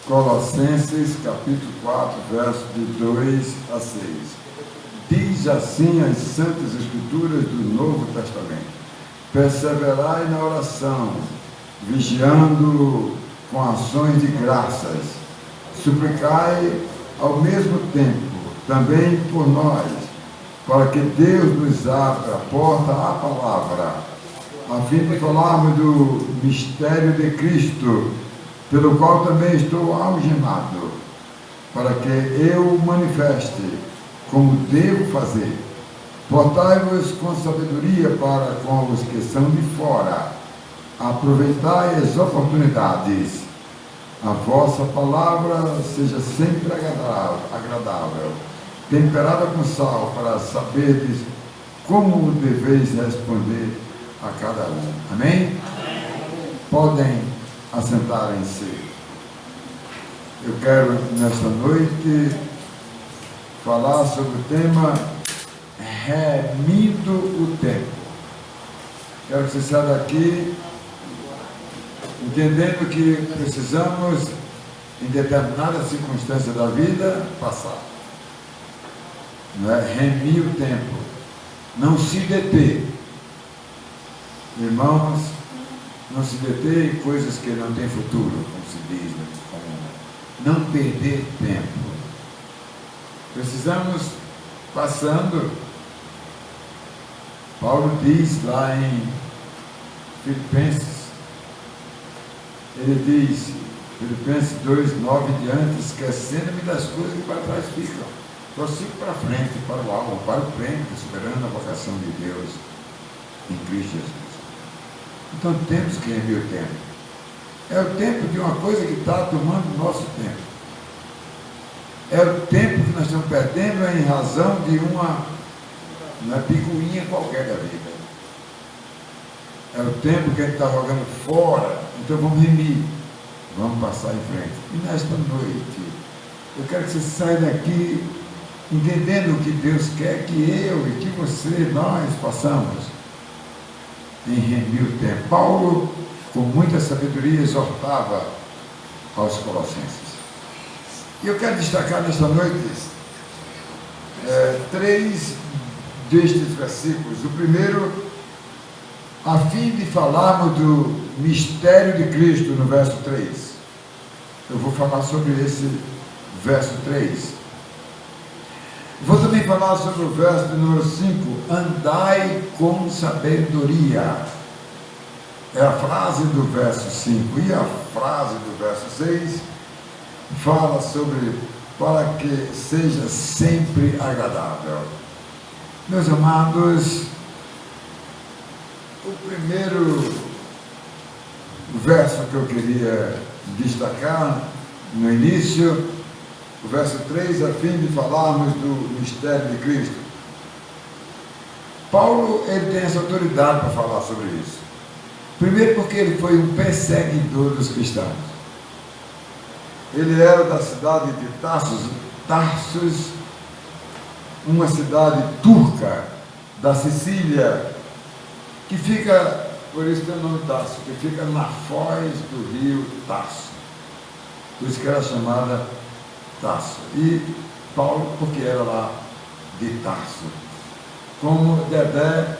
Colossenses capítulo 4, versos de 2 a 6. Diz assim as Santas Escrituras do Novo Testamento: perseverai na oração, vigiando com ações de graças, suplicai ao mesmo tempo também por nós, para que Deus nos abra a porta à palavra, a fim de falarmos do mistério de Cristo, pelo qual também estou algemado, para que eu manifeste como devo fazer. Portai-vos com sabedoria para com os que são de fora, aproveitai as oportunidades. A vossa palavra seja sempre agradável, temperada com sal, para saberdes como deveis responder a cada um. Amém? Podem assentarem-se. Eu quero, nesta noite, falar sobre o tema remindo o tempo. Quero que você saia daqui entendendo que precisamos, em determinadas circunstâncias da vida, passar. Não é? Remir o tempo. Não se deter. Irmãos, não se deter em coisas que não têm futuro, como se diz, né? Não perder tempo. Precisamos, passando. Paulo diz lá em Filipenses, ele diz, Filipenses 2, 9 e diante, esquecendo-me das coisas que para trás ficam, prossigo para frente, para o alvo, para o prêmio, esperando a vocação de Deus em Cristo Jesus. Então temos que remir o tempo. É o tempo de uma coisa que está tomando o nosso tempo. É o tempo que nós estamos perdendo em razão de uma picuinha qualquer da vida. É o tempo que a gente está jogando fora. Então vamos remir, vamos passar em frente. E nesta noite, eu quero que você saia daqui entendendo o que Deus quer que eu e que você, nós façamos em remir o tempo. Paulo, com muita sabedoria, exortava aos Colossenses. E eu quero destacar nesta noite 3 destes versículos. O primeiro, a fim de falarmos do mistério de Cristo, no verso 3. Eu vou falar sobre esse verso 3. Vou também falar sobre o verso de número 5, andai com sabedoria. É a frase do verso 5. E a frase do verso 6 fala sobre para que seja sempre agradável. Meus amados, o primeiro verso que eu queria destacar no início, o verso 3, a fim de falarmos do mistério de Cristo. Paulo, ele tem essa autoridade para falar sobre isso. Primeiro porque ele foi um perseguidor dos cristãos. Ele era da cidade de Tarsus, uma cidade turca da Sicília, que fica, por isso tem o nome Tarso, que fica na foz do rio Tarso. Por isso que era chamada Tarso. E Paulo, porque era lá de Tarso. Como Dedé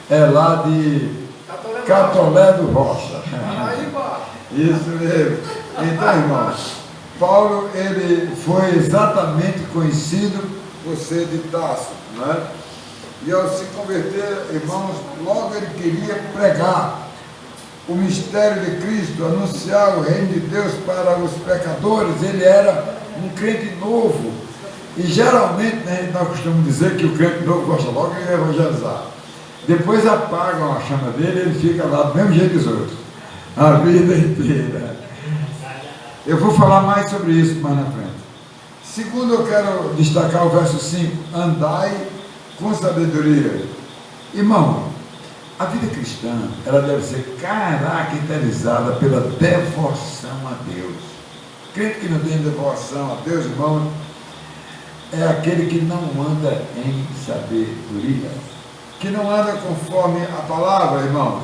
é lá de Catolé do Rocha. Isso mesmo. Então, irmãos, Paulo, ele foi exatamente conhecido por ser de Tarso, não é? E ao se converter, irmãos, logo ele queria pregar o mistério de Cristo, anunciar o reino de Deus para os pecadores. Ele era um crente novo. E geralmente, né, nós costumamos dizer que o crente novo gosta logo de evangelizar. Depois apagam a chama dele e ele fica lá do mesmo jeito dos outros, a vida inteira. Eu vou falar mais sobre isso mais na frente. Segundo, eu quero destacar o verso 5, andai com sabedoria. Irmão, a vida cristã, ela deve ser caracterizada pela devoção a Deus. Crente que não tem devoção a Deus, irmão, é aquele que não anda em sabedoria, que não anda conforme a palavra, irmão.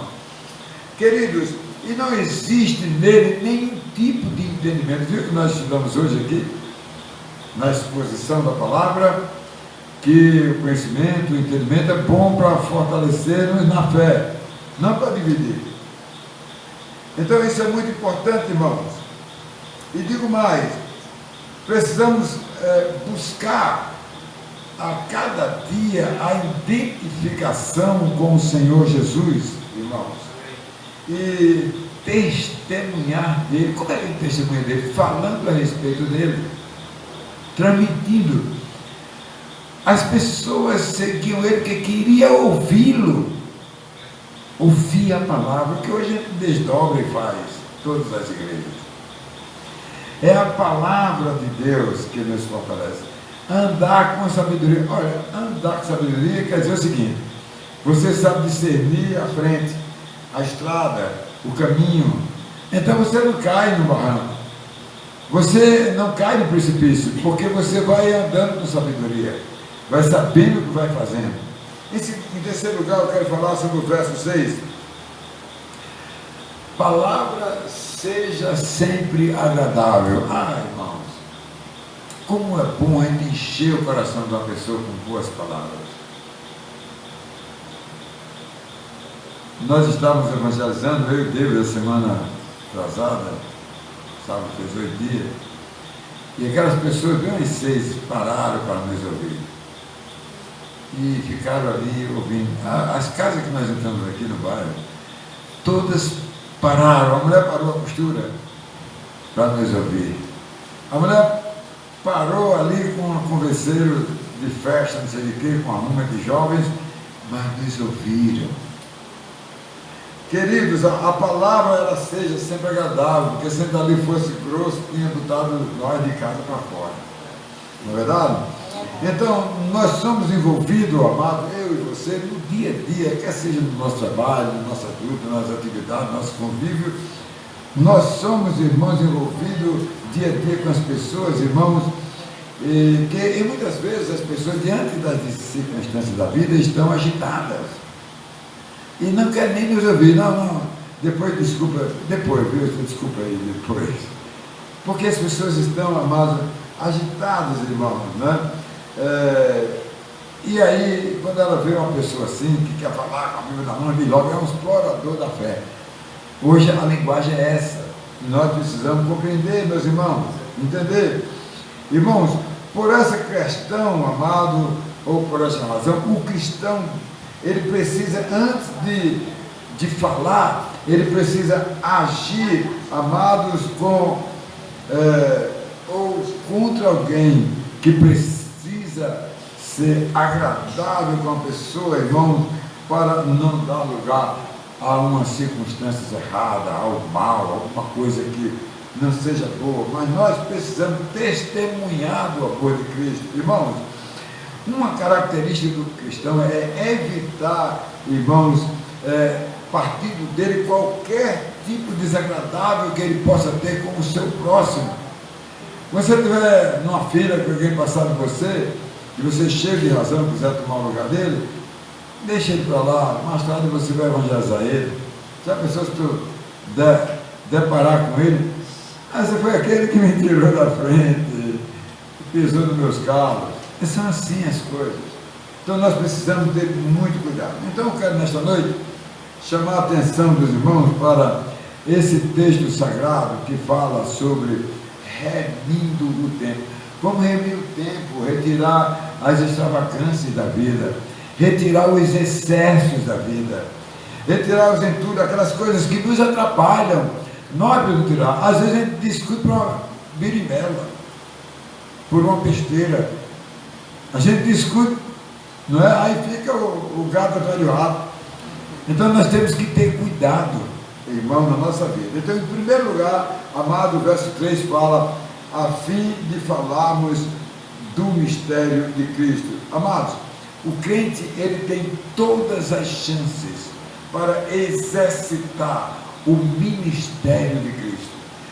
Queridos, e não existe nele nenhum tipo de entendimento. Viu que nós estudamos hoje aqui, na exposição da palavra, que o conhecimento, o entendimento é bom para fortalecer-nos na fé, não para dividir. Então isso é muito importante, irmãos. E digo mais, precisamos buscar a cada dia a identificação com o Senhor Jesus, irmãos, e testemunhar dele. Como é que ele testemunha dele? Falando a respeito dele, transmitindo. As pessoas seguiam ele porque queria ouvi-lo, ouvir a palavra, que hoje a gente desdobra e faz, todas as igrejas. É a palavra de Deus que nos fortalece. Andar com sabedoria. Olha, andar com sabedoria quer dizer o seguinte: você sabe discernir a frente, a estrada, o caminho. Então você não cai no barranco, você não cai no precipício, porque você vai andando com sabedoria, vai sabendo o que vai fazendo. Em terceiro lugar, eu quero falar sobre o verso 6. Palavra seja sempre agradável. Irmãos, como é bom a gente encher o coração de uma pessoa com boas palavras. Nós estávamos evangelizando, eu e Deus, a semana atrasada, sábado fez 8 dias, e aquelas pessoas, bem umas 6, pararam para nos ouvir. E ficaram ali ouvindo. As casas que nós entramos aqui no bairro, todas pararam. A mulher parou a costura para nos ouvir. A mulher parou ali com um converseiro de festa, não sei de quê, com a ruma de jovens, mas nos ouviram. Queridos, a palavra ela seja sempre agradável, porque se ali fosse grosso, tinha botado nós de casa para fora. Não é verdade? Então, nós somos envolvidos, amado, eu e você, no dia a dia, quer seja no nosso trabalho, na nossa luta, nas atividades, no nosso convívio, nós somos, irmãos, envolvidos dia a dia com as pessoas, irmãos, e muitas vezes as pessoas, diante das circunstâncias da vida, estão agitadas e não querem nem nos ouvir. Não, depois, desculpa, depois, viu? Desculpa aí, depois. Porque as pessoas estão, amados, agitadas, irmãos, né? E aí, quando ela vê uma pessoa assim, que quer falar com a Bíblia na mão, e logo é um explorador da fé. Hoje a linguagem é essa, e nós precisamos compreender, meus irmãos, entender. Irmãos, por essa questão, amado, ou por essa razão, o cristão, ele precisa, antes de falar, ele precisa agir, amados, com ou contra alguém que precisa ser agradável com a pessoa, irmão, para não dar lugar a uma circunstância errada, ao mal, alguma coisa que não seja boa, mas nós precisamos testemunhar do amor de Cristo. Irmãos, uma característica do cristão é evitar, irmãos, partindo dele qualquer tipo desagradável que ele possa ter com o seu próximo. Quando você estiver numa fila com alguém passar por você, e você cheio de razão, quiser tomar o lugar dele, deixa ele para lá, mais tarde você vai evangelizar ele. Se a pessoa, se tu deparar com ele, você foi aquele que me tirou da frente, pisou nos meus carros. São assim as coisas. Então nós precisamos ter muito cuidado. Então eu quero nesta noite chamar a atenção dos irmãos para esse texto sagrado que fala sobre remindo o tempo. Como remir o tempo? Retirar as extravagâncias da vida, retirar os excessos da vida, retirar os entulhos, aquelas coisas que nos atrapalham. Nós precisamos tirar. Às vezes a gente discute por uma birimela, por uma besteira. A gente discute, não é? Aí fica o gato atrás do rato. Então nós temos que ter cuidado, irmão, na nossa vida. Então, em primeiro lugar, amado, o verso 3 fala, a fim de falarmos do mistério de Cristo. Amados, o crente, ele tem todas as chances para exercitar o ministério de Cristo.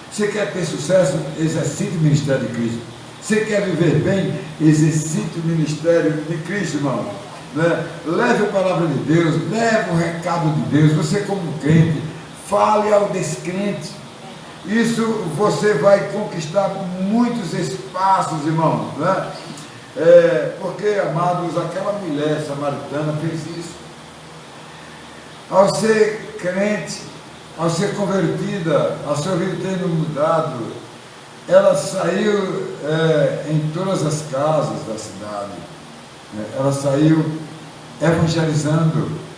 Você quer ter sucesso? Exercite o ministério de Cristo. Você quer viver bem? Exercite o ministério de Cristo, irmão. Né? Leve a palavra de Deus, leve o recado de Deus. Você, como crente, fale ao descrente. Isso você vai conquistar muitos espaços, irmãos, né? Porque, amados, aquela mulher samaritana fez isso. Ao ser crente, ao ser convertida, ao seu vida tendo mudado, ela saiu em todas as casas da cidade, ela saiu evangelizando.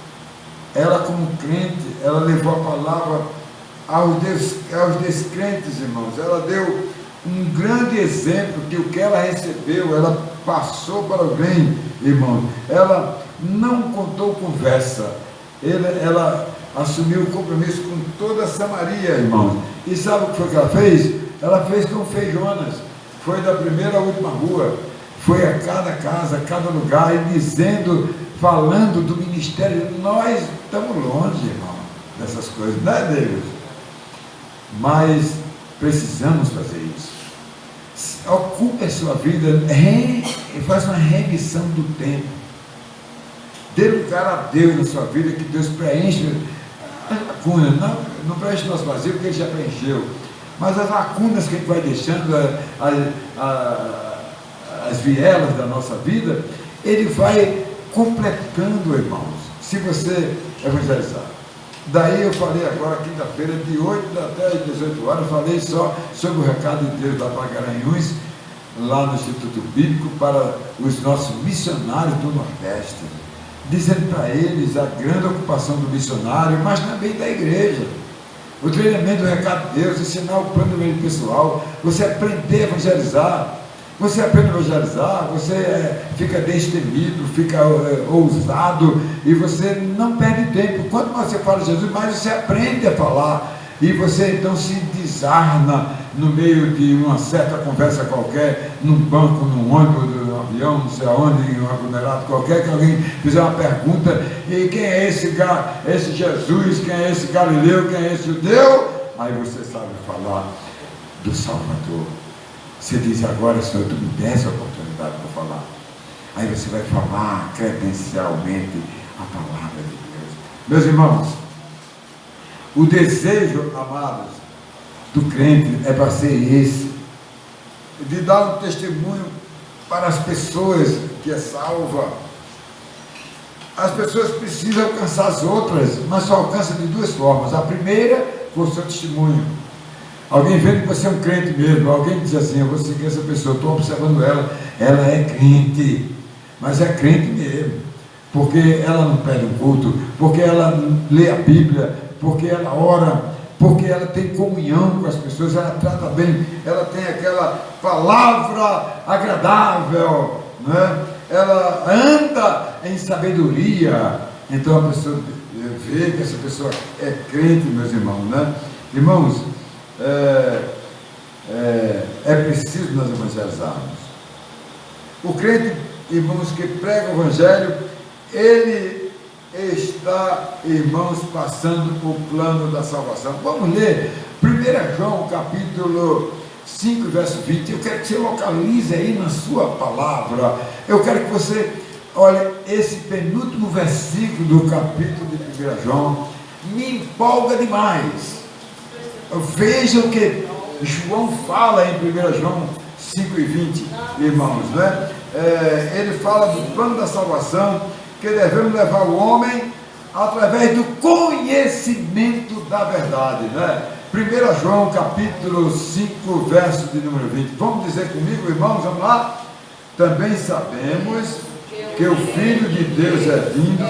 Ela, como crente, ela levou a palavra aos descrentes, irmãos. Ela deu um grande exemplo que o que ela recebeu, ela passou para alguém, irmãos. Ela não contou conversa, ela assumiu o compromisso com toda a Samaria, irmãos. E sabe o que foi que ela fez? Ela fez com feijonas, foi da primeira à última rua, foi a cada casa, a cada lugar, e dizendo, falando do ministério. Nós estamos longe, irmão, dessas coisas, não é, Deus? Mas precisamos fazer isso. Ocupe a sua vida, faz uma remissão do tempo. Dê lugar a Deus na sua vida, que Deus preenche as lacunas. Não preenche o nosso vazio, porque Ele já preencheu. Mas as lacunas que a gente vai deixando, as vielas da nossa vida, Ele vai completando, irmãos, se você evangelizar. Daí eu falei agora, quinta-feira, de 8 até as 18 horas, falei só sobre o recado de Deus lá para Garanhuns, lá no Instituto Bíblico, para os nossos missionários do Nordeste, dizendo para eles a grande ocupação do missionário, mas também da igreja. O treinamento do recado de Deus, ensinar o plano do pessoal, você aprender a evangelizar. Você aprende a evangelizar, você fica destemido, fica ousado, e você não perde tempo. Quanto mais você fala de Jesus, mais você aprende a falar, e você então se desarma no meio de uma certa conversa qualquer, num banco, num ônibus, num avião, não sei aonde, em um aglomerado qualquer, que alguém fizer uma pergunta, e quem é esse Jesus, quem é esse Galileu, quem é esse judeu? Aí você sabe falar do Salvador. Você diz, agora, Senhor, tu me desse a oportunidade para falar. Aí você vai falar credencialmente a palavra de Deus. Meus irmãos, o desejo, amados, do crente é para ser esse, de dar um testemunho para as pessoas que é salva. As pessoas precisam alcançar as outras, mas só alcança de duas formas. A primeira, por seu testemunho. Alguém vendo que você é um crente mesmo, alguém diz assim, eu vou seguir essa pessoa, estou observando ela é crente, mas é crente mesmo, porque ela não perde um culto, porque ela lê a Bíblia, porque ela ora, porque ela tem comunhão com as pessoas, ela trata bem, ela tem aquela palavra agradável, né? Ela anda em sabedoria. Então a pessoa vê que essa pessoa é crente, meus irmãos, né? Irmãos, é preciso nós evangelizarmos. O crente, irmãos, que prega o evangelho, ele está, irmãos, passando o plano da salvação. Vamos ler 1 João capítulo 5, verso 20. Eu quero que você localize aí na sua palavra. Eu quero que você olhe esse penúltimo versículo do capítulo de 1 João. Me empolga demais. Vejam o que João fala em 1 João 5 e 20, irmãos, né? Ele fala do plano da salvação, que devemos levar o homem através do conhecimento da verdade, né? 1 João capítulo 5, verso de número 20. Vamos dizer comigo, irmãos, vamos lá? Também sabemos que o Filho de Deus é vindo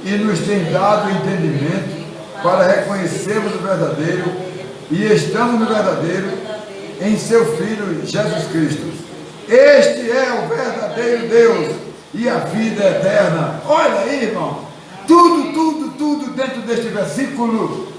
e nos tem dado entendimento para reconhecermos o verdadeiro, e estamos no verdadeiro em seu Filho Jesus Cristo. Este é o verdadeiro Deus e a vida eterna. Olha aí, irmão, tudo dentro deste versículo.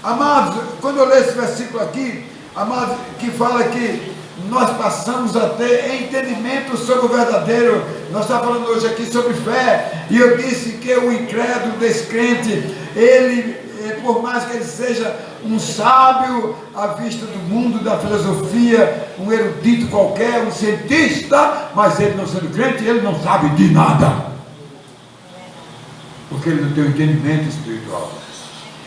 Amados, quando eu leio esse versículo aqui, amados, que fala que nós passamos a ter entendimento sobre o verdadeiro. Nós estamos falando hoje aqui sobre fé, e eu disse que o incrédulo, descrente, ele, por mais que ele seja um sábio à vista do mundo, da filosofia, um erudito qualquer, um cientista, mas ele não sendo crente, ele não sabe de nada, porque ele não tem um entendimento espiritual.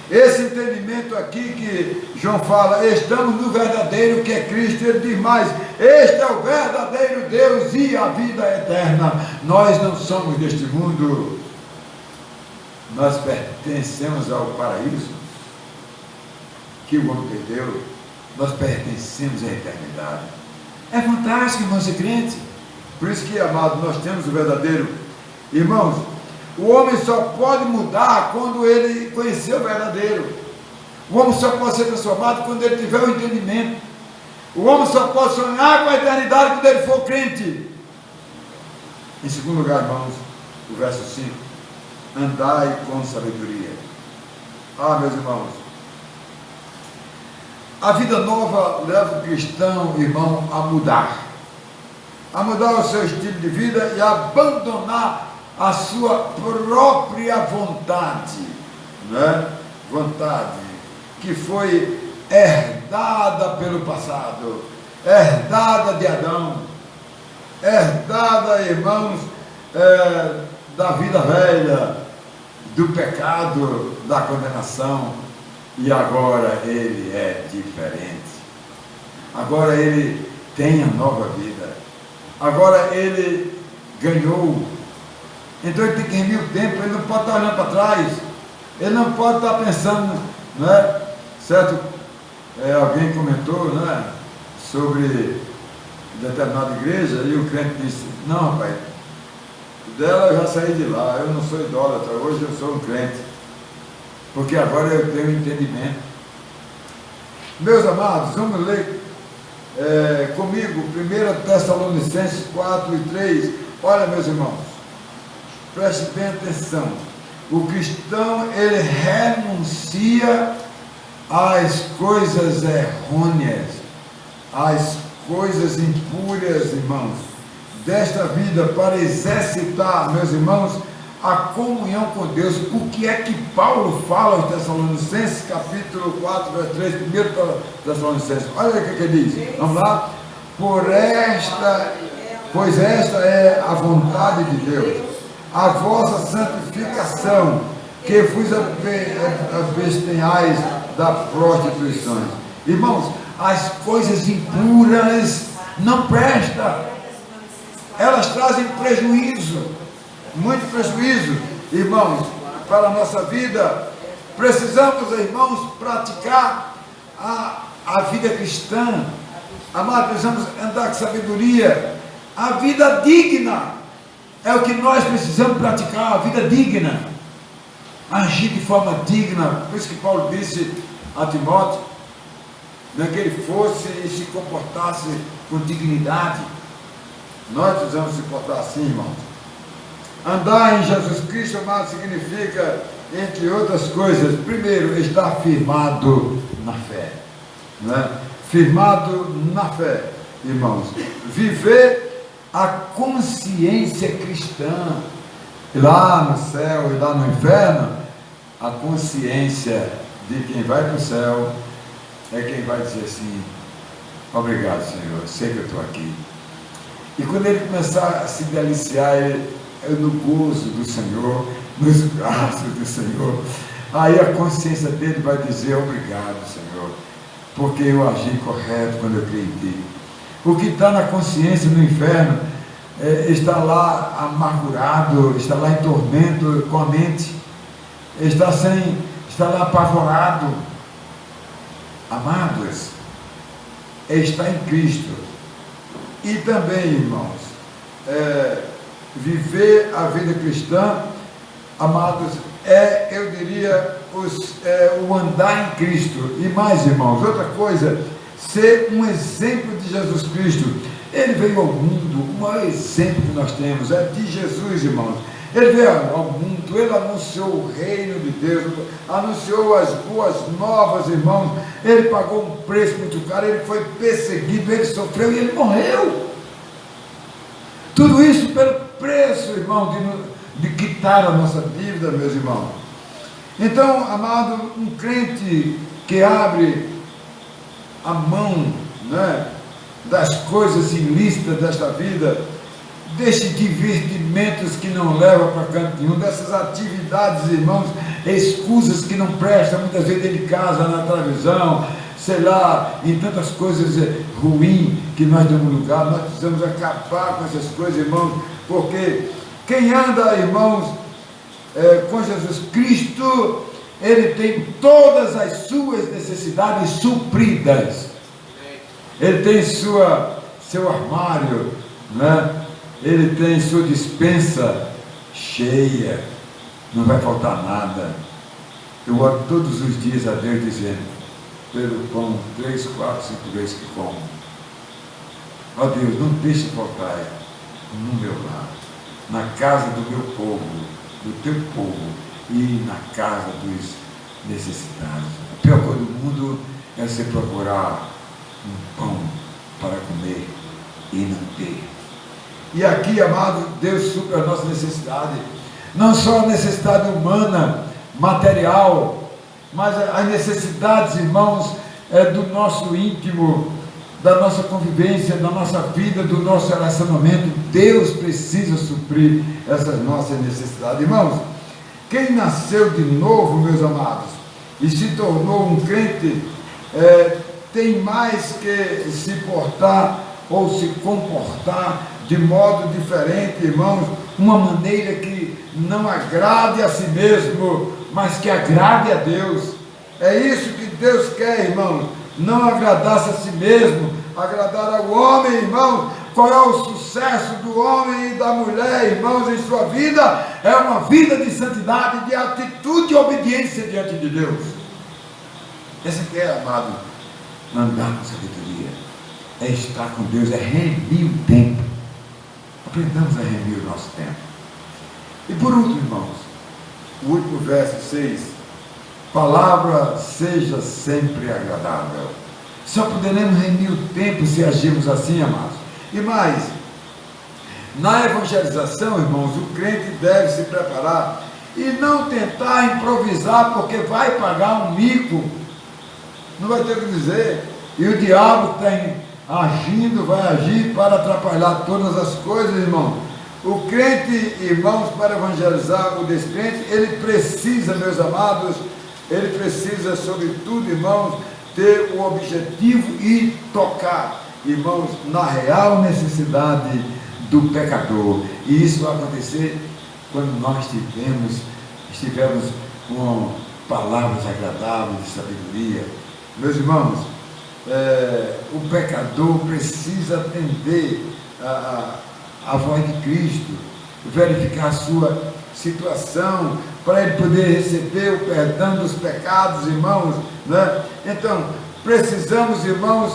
Esse entendimento aqui que João fala, estamos no verdadeiro que é Cristo, ele diz mais, este é o verdadeiro Deus e a vida eterna. Nós não somos deste mundo, nós pertencemos ao paraíso, que o homem perdeu, nós pertencemos à eternidade. É fantástico, irmão, ser crente. Por isso que, amado, nós temos o verdadeiro. Irmãos, o homem só pode mudar quando ele conhecer o verdadeiro. O homem só pode ser transformado quando ele tiver o entendimento. O homem só pode sonhar com a eternidade quando ele for crente. Em segundo lugar, irmãos, o verso 5, andai com sabedoria. Ah, meus irmãos, a vida nova leva o cristão, irmão, a mudar o seu estilo de vida e a abandonar a sua própria vontade, né? Vontade que foi herdada pelo passado, herdada de Adão, herdada, irmãos, da vida velha, do pecado, da condenação, e agora ele é diferente. Agora ele tem a nova vida. Agora ele ganhou. Então ele tem que remir o tempo, ele não pode estar olhando para trás, ele não pode estar pensando, né? Certo? Alguém comentou, né, sobre determinada igreja, e o crente disse, não, rapaz, dela eu já saí de lá, eu não sou idólatra, hoje eu sou um crente, porque agora eu tenho entendimento. Meus amados, vamos ler comigo 1 Tessalonicenses 4 e 3. Olha, meus irmãos, preste bem atenção. O cristão, ele renuncia às coisas errôneas, às coisas impúrias, irmãos, desta vida, para exercitar, meus irmãos, a comunhão com Deus. O que é que Paulo fala aos Tessalonicenses, capítulo 4, verso 3, 1 Tessalonicenses, olha o que ele diz, vamos lá, pois esta é a vontade de Deus, a vossa santificação, que vos abstenhais da prostituição. Irmãos, as coisas impuras não prestam, elas trazem prejuízo, muito prejuízo, irmãos, para a nossa vida. Precisamos, irmãos, praticar a vida cristã, amado, precisamos andar com sabedoria, a vida digna, é o que nós precisamos praticar, a vida digna, agir de forma digna. Por isso que Paulo disse a Timóteo, né, que ele fosse e se comportasse com dignidade. Nós precisamos se comportar assim, irmãos. Andar em Jesus Cristo, amado, significa, entre outras coisas, primeiro, estar firmado na fé, né? Firmado na fé, irmãos. Viver a consciência cristã. E lá no céu e lá no inferno, a consciência de quem vai para o céu é quem vai dizer assim, obrigado, Senhor, sei que eu estou aqui. E quando ele começar a se deliciar no gozo do Senhor, nos braços do Senhor, aí a consciência dele vai dizer, obrigado, Senhor, porque eu agi correto quando eu criei em Ti. O que está na consciência no inferno está lá amargurado, está lá em tormento com a mente, está lá apavorado. Amados, está em Cristo. E também, irmãos, viver a vida cristã, amados, eu diria, o andar em Cristo. E mais, irmãos, outra coisa, ser um exemplo de Jesus Cristo. Ele veio ao mundo, o maior exemplo que nós temos é de Jesus, irmãos. Ele veio ao mundo, ele anunciou o reino de Deus, anunciou as boas novas, irmãos. Ele pagou um preço muito caro, ele foi perseguido, ele sofreu e ele morreu. Tudo isso pelo preço, irmão, de quitar a nossa dívida, meus irmãos. Então, amado, um crente que abre a mão, né, das coisas ilícitas desta vida, desses divertimentos que não levam para canto nenhum, dessas atividades, irmãos, escusas que não prestam, muitas vezes dentro de casa, na televisão, sei lá, em tantas coisas ruins que nós damos lugar. Nós precisamos acabar com essas coisas, irmãos, porque quem anda, irmãos, com Jesus Cristo, ele tem todas as suas necessidades supridas. Ele tem seu armário, né? Ele tem sua despensa cheia, não vai faltar nada. Eu oro todos os dias a Deus dizendo, pelo pão 3, 4, 5 vezes que como. Ó Deus, não deixe faltar no meu lar, na casa do meu povo, do teu povo e na casa dos necessitados. A pior coisa do mundo é você procurar um pão para comer e não ter. E aqui, amado, Deus supre a nossa necessidade, não só a necessidade humana, material, mas as necessidades, irmãos, do nosso íntimo, da nossa convivência, da nossa vida, do nosso relacionamento. Deus precisa suprir essas nossas necessidades. Irmãos, quem nasceu de novo, meus amados, e se tornou um crente, tem mais que se portar ou se comportar de modo diferente, irmãos, uma maneira que não agrade a si mesmo, mas que agrade a Deus. É isso que Deus quer, irmãos, não agradar-se a si mesmo, agradar ao homem, irmãos. Qual é o sucesso do homem e da mulher, irmãos, em sua vida? É uma vida de santidade, de atitude e obediência diante de Deus. Esse aqui é, amado, andar com sabedoria, é estar com Deus, é remir o tempo. Aprendamos a remir o nosso tempo. E por último, irmãos, o último verso 6, palavra seja sempre agradável. Só poderemos remir o tempo se agirmos assim, amados. E mais, na evangelização, irmãos, o crente deve se preparar e não tentar improvisar, porque vai pagar um mico, não vai ter o que dizer, e o diabo está agindo, vai agir para atrapalhar todas as coisas, irmão. O crente, irmãos, para evangelizar o descrente, ele precisa, meus amados, ele precisa, sobretudo, irmãos, ter o objetivo e tocar, irmãos, na real necessidade do pecador. E isso vai acontecer quando nós estivermos com palavras agradáveis de sabedoria. Meus irmãos, o pecador precisa atender a voz de Cristo, verificar a sua situação, para ele poder receber o perdão dos pecados, irmãos, né? Então, precisamos, irmãos,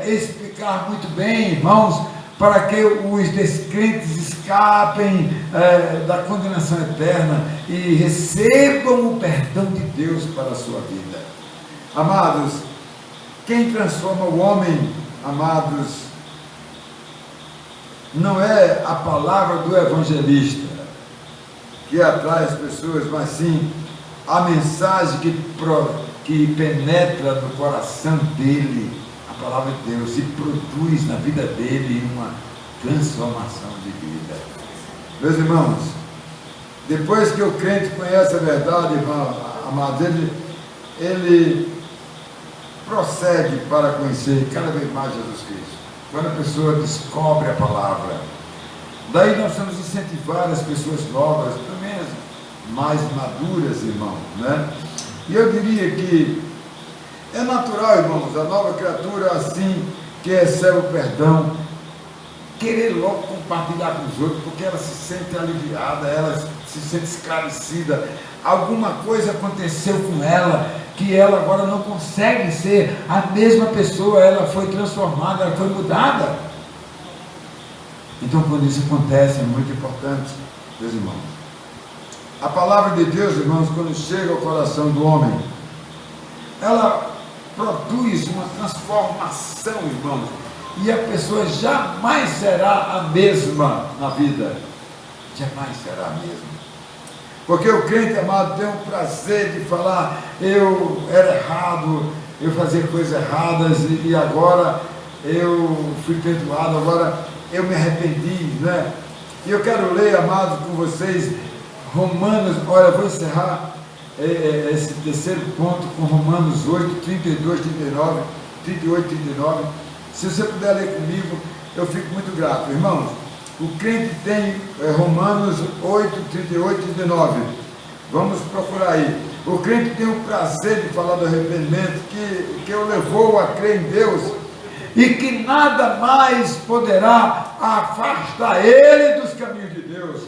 explicar muito bem, irmãos, para que os descrentes escapem da condenação eterna e recebam o perdão de Deus para a sua vida. Amados, quem transforma o homem, amados, não é a palavra do evangelista que atrai as pessoas, mas sim a mensagem que penetra no coração dele, a palavra de Deus, e produz na vida dele uma transformação de vida. Meus irmãos, depois que o crente conhece a verdade, irmão, amados, ele prossegue para conhecer cada vez mais Jesus Cristo. Quando a pessoa descobre a palavra, daí nós vamos incentivar as pessoas novas, também as mais maduras, irmão, né? E eu diria que é natural, irmãos, a nova criatura, assim que recebe o perdão, querer logo compartilhar com os outros, porque ela se sente aliviada, ela se sente esclarecida. Alguma coisa aconteceu com ela, que ela agora não consegue ser a mesma pessoa, ela foi transformada, ela foi mudada. Então, quando isso acontece, é muito importante, meus irmãos. A palavra de Deus, irmãos, quando chega ao coração do homem, ela produz uma transformação, irmãos, e a pessoa jamais será a mesma na vida, jamais será a mesma. Porque o crente, amado, tem um prazer de falar, eu era errado, eu fazia coisas erradas e agora eu fui perdoado, agora eu me arrependi, né? E eu quero ler, amados, com vocês, Romanos, olha, eu vou encerrar, esse terceiro ponto com Romanos 8, 32, 39, 38, 39. Se você puder ler comigo, eu fico muito grato. Irmãos, o crente tem Romanos 8, 38 e 39. Vamos procurar aí. O crente tem o prazer de falar do arrependimento que o levou a crer em Deus e que nada mais poderá afastar ele dos caminhos de Deus.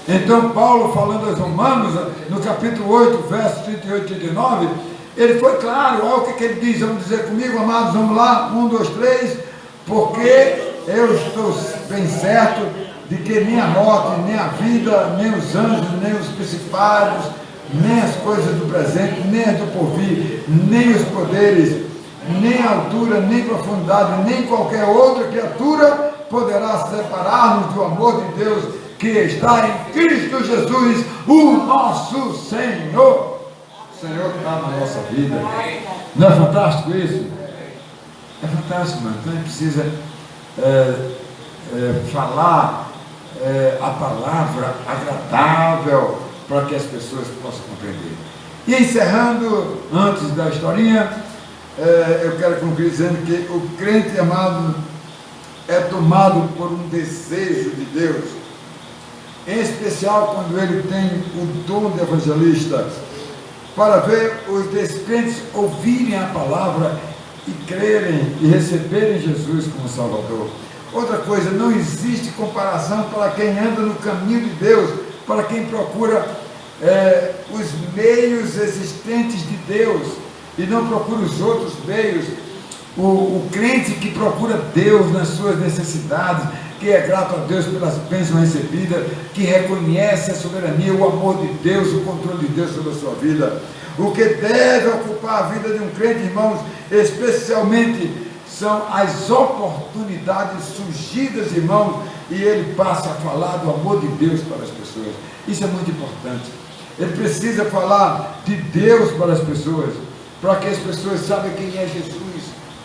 Então Paulo, falando aos Romanos, no capítulo 8, versos 38 e 39, ele foi claro. Olha o que ele diz. Vamos dizer comigo, amados, vamos lá, 1, 2, 3, porque eu estou bem certo de que nem a morte, nem a vida, nem os anjos, nem os principados, nem as coisas do presente, nem as do porvir, nem os poderes, nem a altura, nem profundidade, nem qualquer outra criatura poderá separar-nos do amor de Deus que está em Cristo Jesus, o nosso Senhor. O Senhor está na nossa vida. Não é fantástico isso? É fantástico, mano. Então a gente precisa falar a palavra agradável para que as pessoas possam compreender. E encerrando, antes da historinha, eu quero concluir dizendo que o crente amado é tomado por um desejo de Deus, em especial quando ele tem o dom de evangelista, para ver os descrentes ouvirem a palavra e crerem e receberem Jesus como Salvador. Outra coisa, não existe comparação para quem anda no caminho de Deus, para quem procura os meios existentes de Deus e não procura os outros meios. O crente que procura Deus nas suas necessidades, que é grato a Deus pelas bênçãos recebidas, que reconhece a soberania, o amor de Deus, o controle de Deus sobre a sua vida. O que deve ocupar a vida de um crente, irmãos, especialmente são as oportunidades surgidas, irmãos, e ele passa a falar do amor de Deus para as pessoas. Isso é muito importante. Ele precisa falar de Deus para as pessoas, para que as pessoas saibam quem é Jesus,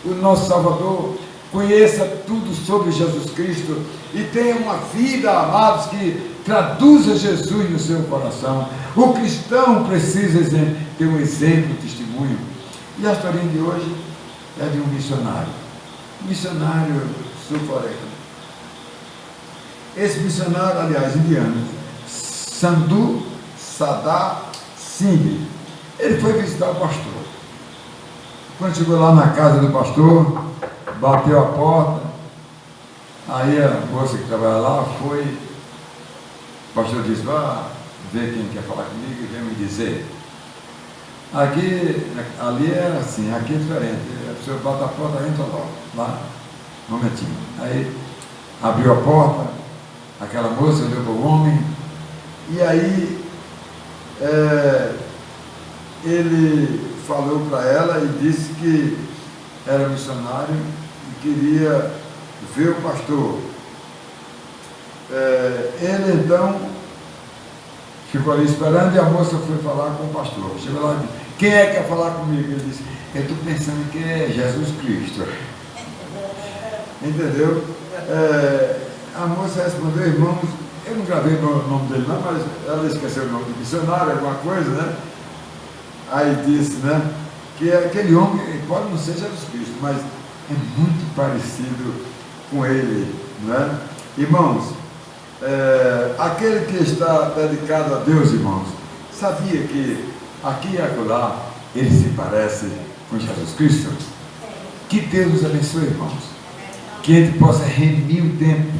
o nosso Salvador, conheça tudo sobre Jesus Cristo e tenha uma vida, amados, que traduza Jesus no seu coração. O cristão precisa ter um exemplo, um testemunho. E a historinha de hoje é de um missionário sul-coreano. Esse missionário, aliás, indiano, Sadhu Singh, ele foi visitar o pastor. Quando chegou lá na casa do pastor, bateu a porta, aí a moça que trabalha lá foi, o pastor disse, vá ver quem quer falar comigo e vem me dizer. Aqui, ali é assim, aqui é diferente, a pessoa bate a porta e entra logo, lá, um momentinho. Aí abriu a porta, aquela moça olhou para o homem, e aí ele falou para ela e disse que era missionário e queria ver o pastor. Ele então ficou ali esperando e a moça foi falar com o pastor. Chegou lá e disse, quem é que quer falar comigo? Ele disse, eu estou pensando que é Jesus Cristo. Entendeu? A moça respondeu, irmãos, eu não gravei o nome dele não, mas ela esqueceu o nome do missionário, alguma coisa, né? Aí disse, né, que aquele homem pode não ser Jesus Cristo, mas é muito parecido com ele, né? Irmãos, aquele que está dedicado a Deus, irmãos, sabia que aqui e acolá ele se parece com Jesus Cristo? Que Deus nos abençoe, irmãos, que a gente possa remir o tempo,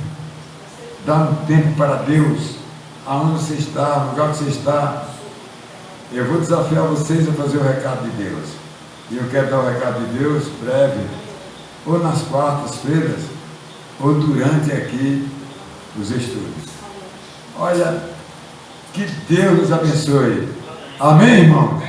dar um tempo para Deus, aonde você está, no lugar que você está. Eu vou desafiar vocês a fazer o recado de Deus. E eu quero dar o recado de Deus breve, ou nas quartas-feiras, ou durante aqui os estudos. Olha, que Deus nos abençoe. Amém, irmão?